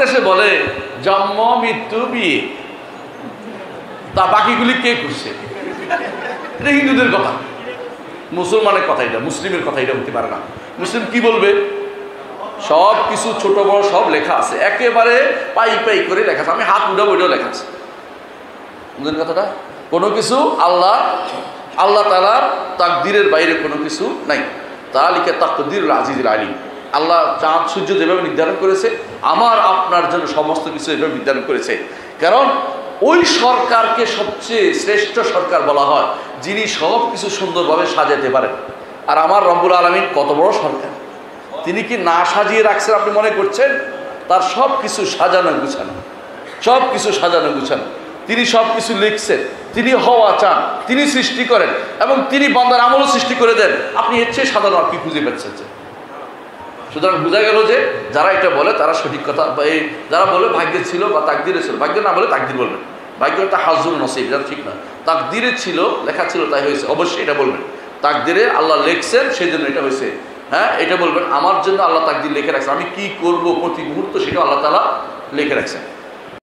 দেশে বলে জন্ম মৃত্যু বিয়ে, তা বাকিগুলি কে করছে? এটা হিন্দুদের কথা, মুসলমানের কথা এটা, মুসলিমের কথা এটা হতে পারে না। মুসলিম কি বলবে? সব কিছু ছোট বড় সব লেখা আছে, একেবারে পাই পাই করে লেখা আছে, আমি হাত উঠাবো ওইটাও লেখা আছে। বুঝলেন কথাটা? কোনো কিছু আল্লাহ তাআলার তাকদীরের বাইরে কোনো কিছু নাই। তালিকা তাকদীরুল আজিজুল আলিম। আল্লাহ চাঁদ সূর্য যেভাবে নির্ধারণ করেছে, আমার আপনার জন্য সমস্ত কিছু এভাবে নির্ধারণ করেছে। কারণ ওই সরকারকে সবচেয়ে শ্রেষ্ঠ সরকার বলা হয় যিনি সব কিছু সুন্দরভাবে সাজাতে পারেন। আর আমার রব্বুল আলামিন কত বড় সরকার, তিনি কি না সাজিয়ে রাখছেন আপনি মনে করছেন? তার সব কিছু সাজানো গুছানো, সব কিছু সাজানো গুছানো। তিনি সব কিছু লিখছেন, তিনি হওয়া চান, তিনি সৃষ্টি করেন এবং তিনি বান্দার আমলও সৃষ্টি করে দেন। আপনি এর চেয়ে সাধারণ আর কি খুঁজে পাচ্ছেন? সুতরাং বোঝা গেল যে যারা এটা বলে তারা সঠিক কথা, এই যারা বলে ভাগ্যে ছিল বা তাকদিরে ছিল, ভাগ্য না বলে তাকদির বলবেন। ভাগ্য একটা হাজুর নসিব, এটা ঠিক না। তাকদিরে ছিল, লেখা ছিল তাই হয়েছে, অবশ্যই এটা বলবেন। তাকদিরে আল্লাহ লিখছেন সেই জন্য এটা হয়েছে, হ্যাঁ এটা বলবেন। আমার জন্য আল্লাহ তাকদির লিখে রাখছেন, আমি কি করব প্রতি মুহূর্ত সেটা আল্লাহ তাআলা লিখে রাখছেন।